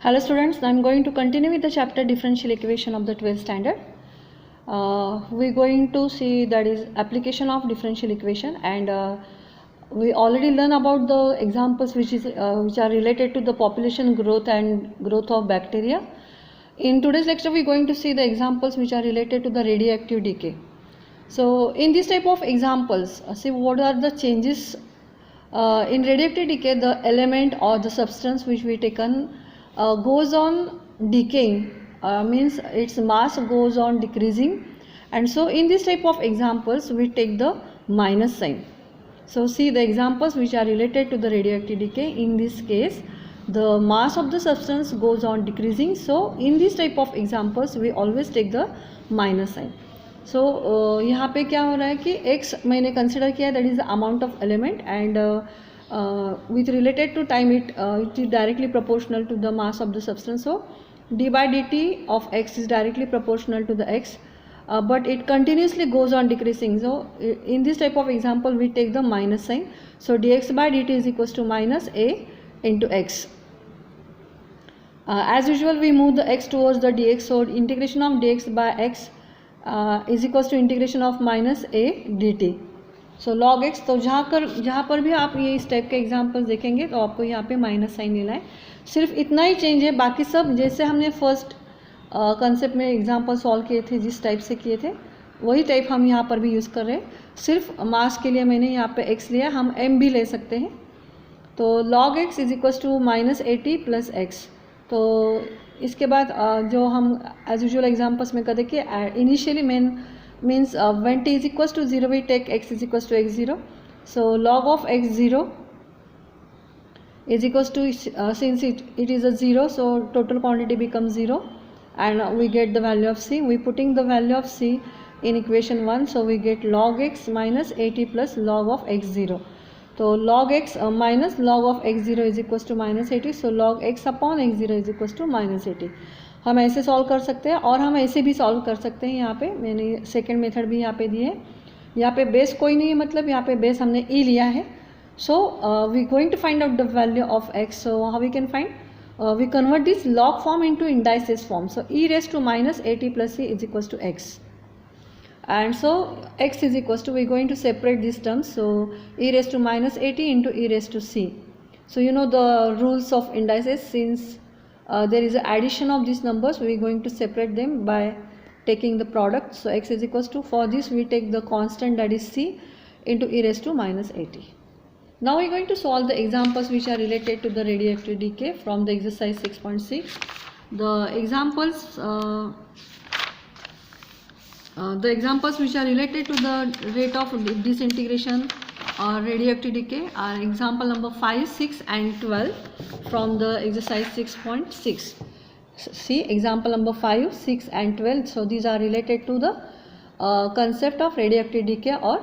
Hello students, I am going to continue with the chapter differential equation of the 12th standard. We are going to see that is application of differential equation, and we already learn about the examples which are related to the population growth and growth of bacteria. In today's lecture we are going to see the examples which are related to the radioactive decay. So in this type of examples, see what are the changes in radioactive decay. The element or the substance which we taken goes on decaying, means its mass goes on decreasing, and so in this type of examples we take the minus sign. So see the examples which are related to the radioactive decay. In this case the mass of the substance goes on decreasing, so in this type of examples we always take the minus sign. So यहाँ पे क्या हो रहा है कि x मैंने consider किया, that is the amount of element, and with related to time it is directly proportional to the mass of the substance. So d by dt of x is directly proportional to the x, but it continuously goes on decreasing. So in this type of example we take the minus sign. So dx by dt is equals to minus a into x. As usual we move the x towards the dx, so integration of dx by x is equals to integration of minus a dt. So log x, तो जहाँ पर भी आप ये इस type के examples देखेंगे तो आपको यहाँ पे माइनस साइन लेना है. सिर्फ इतना ही चेंज है, बाकी सब जैसे हमने फर्स्ट कंसेप्ट में एग्जांपल सॉल्व किए थे, जिस टाइप से किए थे वही टाइप हम यहाँ पर भी यूज़ कर रहे हैं. सिर्फ मास के लिए मैंने यहाँ पे एक्स लिया, हम एम भी ले सकते हैं. तो log x is equals to minus 80 plus x. तो इसके बाद जो हम एज यूजुअल एग्जाम्पल्स में करते कि initially means when t is equals to 0 we take x is equals to x0. So log of x0 is equals to since it is a 0, so total quantity becomes 0, and we get the value of c. We putting the value of c in equation 1, so we get log x minus 80 plus log of x0. तो log x minus log of x0 is equals to minus 80, so log x upon x0 is equals to minus 80. हम ऐसे solve कर सकते हैं और हम ऐसे भी सॉल्व कर सकते हैं. यहाँ पे मैंने सेकंड मेथड भी यहाँ पे दिए है. यहाँ पे बेस कोई नहीं है, मतलब यहाँ पे बेस हमने e लिया है. So we going to find out the value of x. So how we can find, we convert this log form into indices form. So e raise to minus 80 plus c is equals to x, and so x is equals to, we are going to separate these terms. So e raised to minus 80 into e raised to c. So you know the rules of indices. Since there is an addition of these numbers, we are going to separate them by taking the product. So x is equals to, for this we take the constant, that is c, into e raised to minus 80. Now we are going to solve the examples which are related to the radioactive decay from the exercise 6.6. The examples which are related to the rate of disintegration or radioactive decay are example number 5, 6 and 12 from the exercise 6.6. See example number 5, 6 and 12. So these are related to the concept of radioactive decay or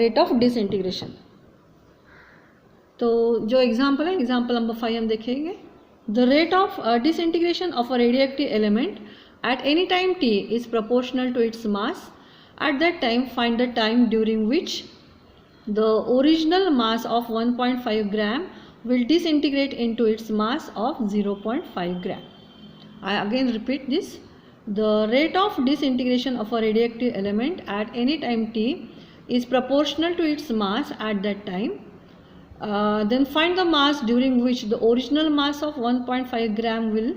rate of disintegration. तो जो example है, example number 5 हम देखेंगे. The rate of disintegration of a radioactive element at any time t is proportional to its mass. At that time find the time during which the original mass of 1.5 gram will disintegrate into its mass of 0.5 gram. I again repeat this. The rate of disintegration of a radioactive element at any time t is proportional to its mass at that time. Then find the mass during which the original mass of 1.5 gram will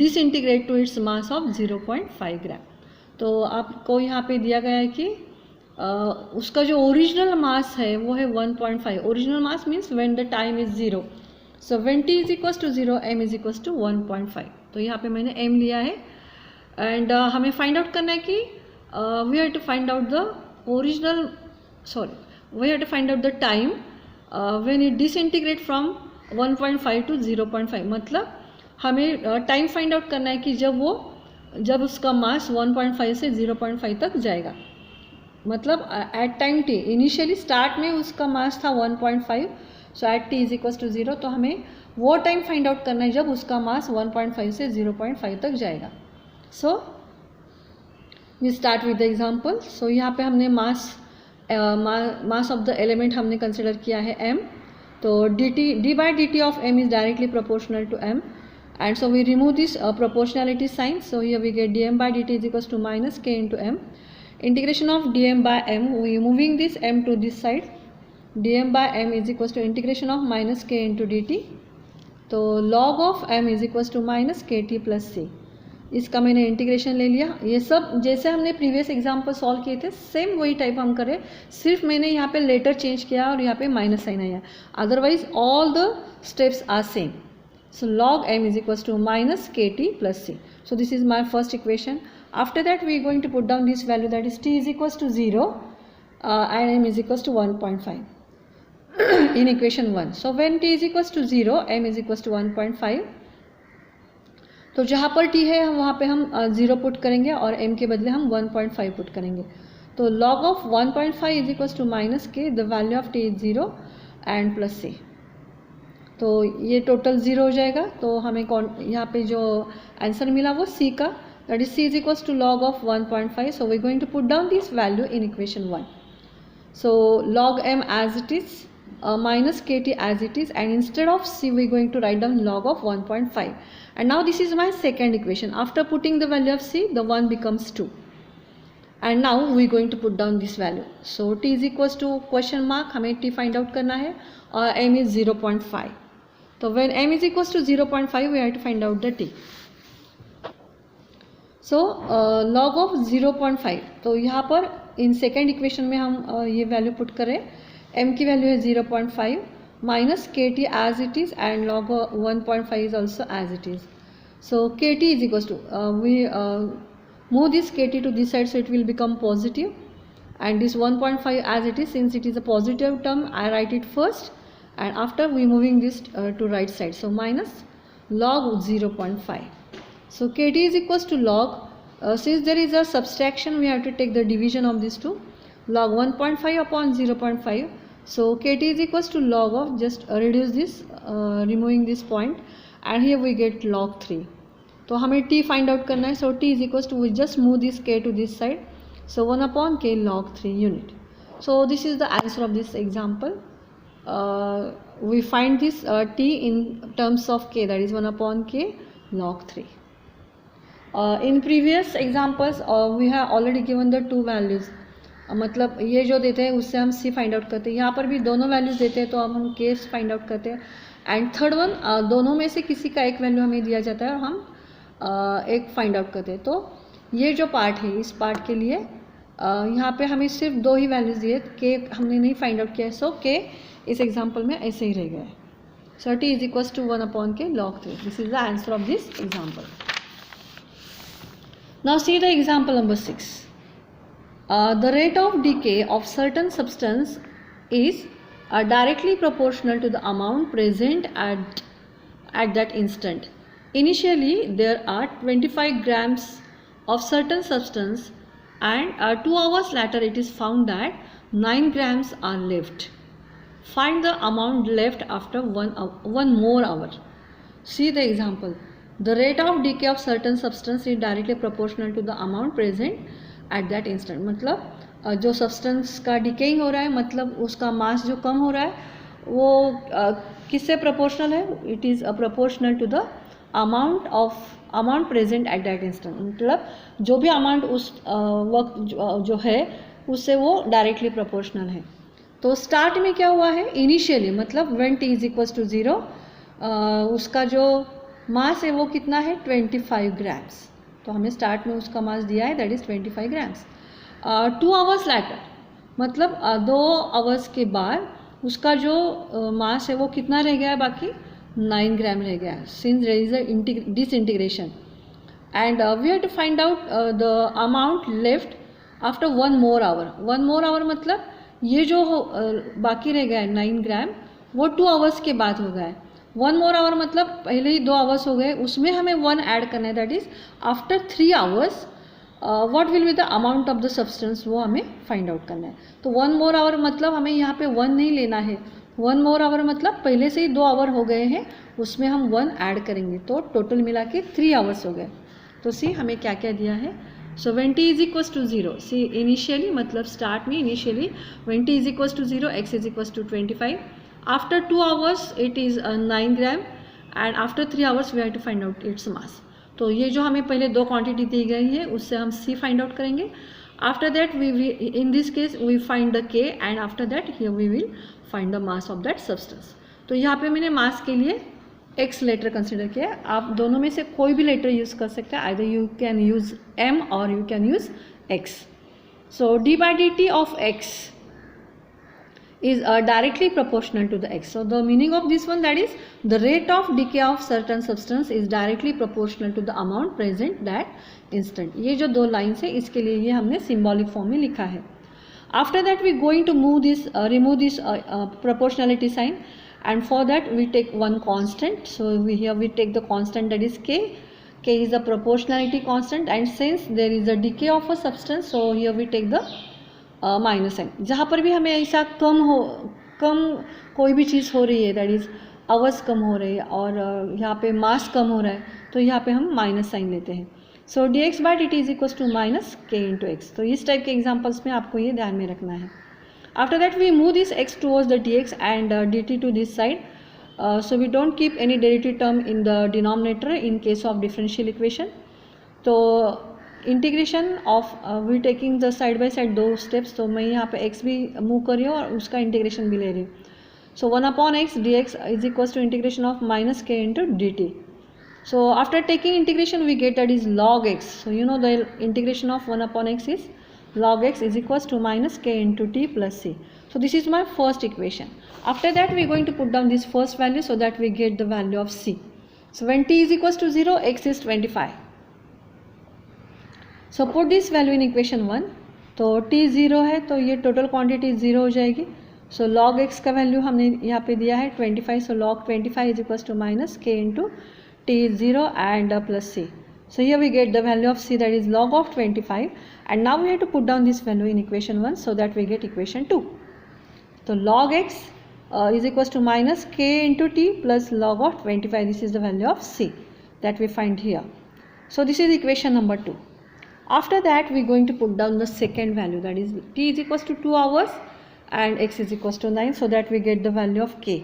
disintegrate to its mass of 0.5 gram. तो आपको यहाँ पे दिया गया है कि उसका जो ओरिजिनल मास है वो है 1.5. Original mass means when the time is 0. So when t is equals to 0 m is equals to 1.5. तो यहाँ पे मैंने m लिया है, एंड हमें फाइंड आउट करना है कि we have to find out the original, sorry we have to find out the time when it disintegrate from 1.5 to 0.5. मतलब हमें टाइम फाइंड आउट करना है कि जब उसका मास 1.5 से 0.5 तक जाएगा. मतलब at time t, initially start में उसका मास था 1.5, so at t is equals to 0. तो हमें वो टाइम फाइंड आउट करना है जब उसका मास 1.5 से 0.5 तक जाएगा. So we start with the example. सो यहाँ पे हमने मास ऑफ द एलिमेंट हमने कंसिडर किया है m. तो D by D T of m is directly proportional to m. and so we remove this proportionality sign. So here we get dm by dt is equals to minus k into m. Integration of dm by m, we moving this m to this side, dm by m is equals to integration of minus k into dt. तो log of m is equals to minus kt plus c. इसका मैंने integration ले लिया. ये सब जैसे हमने previous example solve किए थे सेम वही टाइप हम करें, सिर्फ मैंने यहाँ पे लेटर चेंज किया और यहाँ पे माइनस साइन आया, otherwise all the steps are same. So log m is equals to minus kt plus c. So this is my first equation. After that we are going to put down this value, that is t is equals to 0 and m is equals to 1.5 in equation 1. So when t is equals to 0, m is equals to 1.5. तो जहाँ पर t है हम वहाँ पे हम 0 put करेंगे और m के बदले हम 1.5 पुट करेंगे. तो log of 1.5 is equals to minus k, the value of t is 0 and plus c. तो ये टोटल 0 हो जाएगा. तो हमें कौन यहाँ पे जो आंसर मिला वो c का, that is c is equals to log of 1.5. So we going to put down this value in equation 1. सो log m as it is, minus kt as it is, and instead of c we going to write down log of 1.5. And now this is my second equation. After putting the value of c, the 1 becomes 2. And now we going to put down this value. So t is equals to question mark, हमें t find out करना है और m is 0.5. So when m is equals to 0.5, we have to find out the t. So log of 0.5. तो यहाँ पर in second equation में हम ये वैल्यू पुट करें, m की वैल्यू है 0.5 minus kt as it is and log 1.5 is also as it is. So kt is equals to we move this kt to this side, so it will become positive, and this 1.5 as it is, since it is a positive term I write it first, and after we moving this to right side, so minus log 0.5. So kt is equals to log, since there is a subtraction we have to take the division of these two, log 1.5 upon 0.5. so kt is equals to log of, just reduce this removing this point, and here we get log 3. तो हमें t find out करना है. so t is equals to, we just move this k to this side, so 1 upon k log 3 unit. So this is the answer of this example. We find this t in terms of k, that is 1 upon k log 3. In previous examples we have already given the two values. मतलब ये जो देते हैं उससे हम c find out करते हैं, यहाँ पर भी दोनों वैल्यूज देते हैं तो अब हम k फाइंड आउट करते हैं, एंड थर्ड वन दोनों में से किसी का एक वैल्यू हमें दिया जाता है और हम एक फाइंड आउट करते हैं. तो ये जो पार्ट है, इस पार्ट के लिए यहाँ पे हमें सिर्फ दो ही वैल्यूज दिए, k हमने नहीं फाइंड आउट किया है, सो k इस एग्जाम्पल में ऐसे ही रह गया है. So t is equals to 1 upon k log 3. This is the answer of this example. Now see the example number 6. The rate of decay of certain substance is directly proportional to the amount present at that instant. Initially, there are 25 grams of certain substance, and 2 hours later it is found that 9 grams are left. Find the amount left after one more hour. See the example. The rate of decay of certain substance is directly proportional to the amount present at that instant. मतलब जो substance का decaying हो रहा है, मतलब उसका मास जो कम हो रहा है वो किससे प्रोपोर्शनल है? It is proportional to the amount present at that instant. मतलब जो भी अमाउंट उस वक्त जो है उससे वो डायरेक्टली प्रोपोर्शनल है. तो स्टार्ट में क्या हुआ है? इनिशियली मतलब when t is equals to 0, उसका जो मास है वो कितना है? 25 ग्राम्स. तो हमें स्टार्ट में उसका मास दिया है, that is 25 grams. 2 hours later मतलब 2 आवर्स के बाद उसका जो मास है वो कितना रह गया है? बाकी 9 ग्राम रह गया है, since there is a disintegration. And we have to find out the amount left after 1 more hour. 1 more hour मतलब ये जो बाकी रह गया है 9 ग्राम, वो 2 आवर्स के बाद हो गया है. 1 more hour मतलब पहले ही 2 आवर्स हो गए, उसमें हमें 1 ऐड करना है, that is after 3 hours what will be the amount of the substance, वो हमें फाइंड आउट करना है. तो 1 more hour मतलब हमें यहाँ पे 1 नहीं लेना है. 1 more hour मतलब पहले से ही 2 आवर हो गए हैं, उसमें हम 1 ऐड करेंगे, तो टोटल मिला के 3 आवर्स हो गए. तो सी हमें क्या क्या दिया है? So when t is equals to 0, see initially मतलब स्टार्ट में initially when t is equals to 0, x is equals to 25. After 2 hours it is 9 gram, and after 3 hours we have to find out its mass. तो ये जो हमें पहले 2 quantity दी गई है उससे हम C फाइंड आउट करेंगे। After that we in this case we find the K and after that here we will find the mass of that substance. तो यहाँ पे मैंने मास के लिए X लेटर कंसिडर किया है। आप दोनों में से कोई भी लेटर यूज़ कर सकते हैं, either you can use M और you can use X। So d by dt of X is directly proportional to the X. So the meaning of this one, that is the rate of decay of certain substance is directly proportional to the amount present that instant. ये जो 2 lines है इसके लिए ये हमने symbolic form में लिखा है। After that we going to remove this proportionality sign, and for that we take one constant. So here we take the constant, that is K. K is the proportionality constant, and since there is a decay of a substance, so here we take the minus sign. जहाँ पर भी हमें ऐसा कम कोई भी चीज़ हो रही है, दैट इज़ आवर्स कम हो रही है और यहाँ पे मास कम हो रहा है, तो यहाँ पे हम माइनस साइन लेते हैं। So dx by dt is equals to minus k into x. तो इस टाइप के एग्जाम्पल्स में आपको ये ध्यान में रखना है। After that we move this x towards the dx and dt to this side. So we don't keep any derivative term in the denominator in case of differential equation. तो integration of we taking the side by side 2 steps. तो मैं यहाँ पे x भी move कर रही हूँ और उसका इंटीग्रेशन भी ले रही हूँ। So 1/x dx is equals to integration of minus k into dt। So after taking integration we get that is log x। So you know the integration of 1/x is log x is equals to minus k into t plus c। So this is my first equation. After that we are going to put down this first value so that we get the value of c. So when t is equals to 0, x is 25. So put this value in equation 1. तो t 0 है तो ये total quantity 0 हो जाएगी। So log x का value हमने यहाँ पे दिया है 25। So log 25 is equals to minus k into t 0 and plus c. So here we get the value of c, that is log of 25, and now we have to put down this value in equation 1 so that we get equation 2. So log x is equals to minus k into t plus log of 25. This is the value of c that we find here. So this is equation number 2. After that we are going to put down the second value, that is t is equals to 2 hours and x is equals to 9, so that we get the value of k.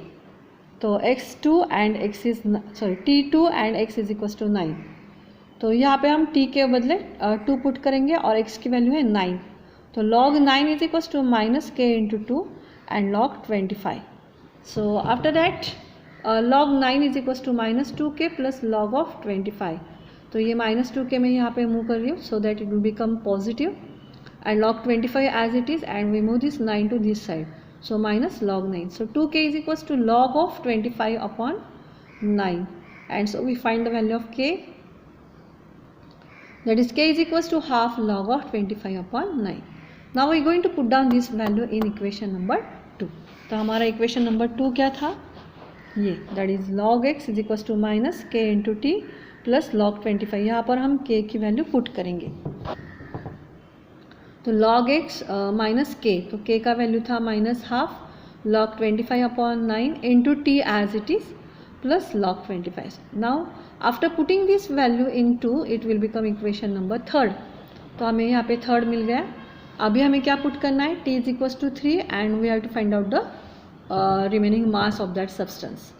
तो x2 and x is t2 and x is equals to 9. तो यहाँ पे हम t के बदले 2 put करेंगे और x की वैल्यू है 9। तो log 9 is equals to minus k into 2 and log 25. So after that log 9 is equals to minus 2k plus log of 25. तो ये माइनस 2k मैं यहाँ पे मूव कर रही हूँ so that it will become positive and log 25 as it is and we move this 9 to this side, so minus log 9. So 2k is equals to log of 25 upon 9 and so we find the value of k, that is k is equals to half log of 25 upon 9. Now we are going to put down this value in equation number 2. तो हमारा equation number 2 क्या था, ये that is log x is equals to minus k into t plus log 25. यहाँ पर हम k की value put करेंगे। तो log x माइनस k, तो k का वैल्यू था minus half log 25 upon 9 into t as it is plus log 25. Now after putting this value into it will become equation number 3. तो हमें यहाँ पे 3 मिल गया। अभी हमें क्या पुट करना है, t is equals to 3 and we have to find out the remaining mass of that substance.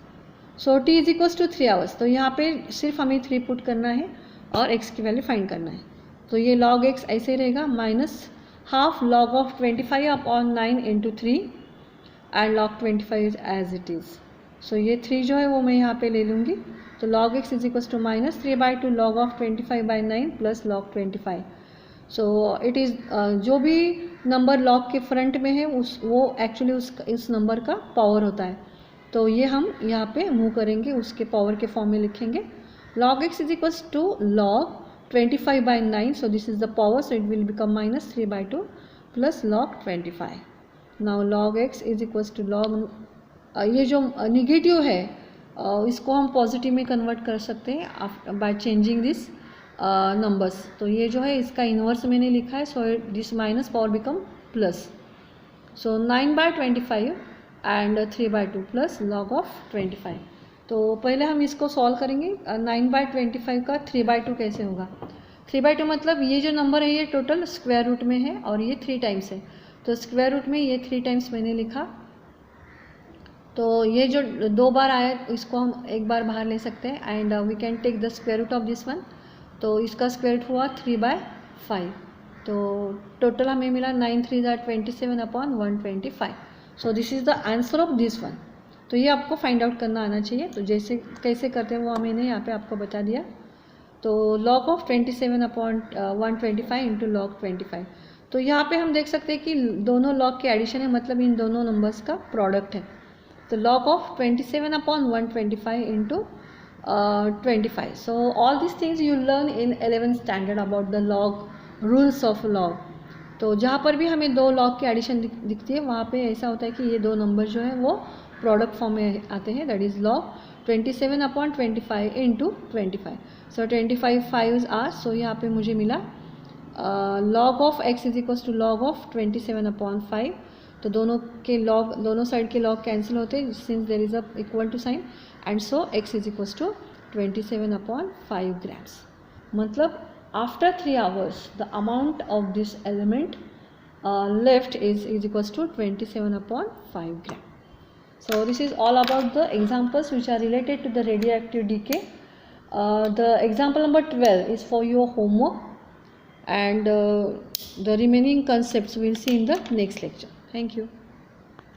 So t is equals to 3 hours. तो यहाँ पे सिर्फ हमें 3 पुट करना है और x की वैल्यू फाइंड करना है. तो ये log x ऐसे रहेगा minus half log of 25 upon 9 into 3 and log 25 as it is. So ये 3 जो है वो मैं यहाँ पे ले लूँगी. तो log x is equals to minus 3/2 log of 25/9 plus log 25. So it is जो भी नंबर log के फ्रंट में है वो एक्चुअली उस नंबर का पावर होता है. तो ये हम यहाँ पे मूव करेंगे, उसके पावर के फॉर्म में लिखेंगे. log x is equals to log 25/9. So this is the power, so it will become minus 3/2 plus log 25. Now log x is equals to log, ये जो निगेटिव है इसको हम पॉजिटिव में कन्वर्ट कर सकते हैं बाय चेंजिंग दिस नंबर्स. तो ये जो है इसका इन्वर्स मैंने लिखा है, so this minus power become plus. So 9/25 and 3/2 plus log of 25. तो पहले हम इसको सॉल्व करेंगे. 9/25 का 3/2 कैसे होगा. 3/2 मतलब ये जो नंबर है ये टोटल स्क्वायर रूट में है और ये 3 टाइम्स है. तो स्क्वायर रूट में ये 3 टाइम्स मैंने लिखा तो ये जो 2 बार आया इसको हम एक बार बाहर ले सकते हैं and we can take the square root of this one. तो इसका स्क्वायर रूट हुआ 3/5। तो टोटल हमें मिला 9 3 27/125। So this is the answer of this one. तो ये आपको फाइंड आउट करना आना चाहिए। तो जैसे कैसे करते हैं वो मैंने यहाँ पे आपको बता दिया। तो log ऑफ 27/125 इंटू log 25। तो यहाँ पे हम देख सकते हैं कि दोनों log के एडिशन है, मतलब इन दोनों नंबर्स का प्रोडक्ट है। तो log of 27/125 into 25. So all these things you learn in 11th standard about the log, rules of log. तो जहाँ पर भी हमें दो log की एडिशन दिखती है वहाँ पे ऐसा होता है कि ये दो नंबर जो है वो प्रोडक्ट फॉर्म में आते हैं, that is log 27/25 into 25. So 25 5s are, so यहाँ पे मुझे मिला log of x is equals to log of 27/5. तो दोनों के log, दोनों साइड के log कैंसिल होते हैं since there is a equal to sign, and so x is equals to 27/5 grams. मतलब after 3 hours the amount of this element left is equals to 27/5 gram. So this is all about the examples which are related to the radioactive decay. The example number 12 is for your homework, and the remaining concepts we'll see in the next lecture. Thank you.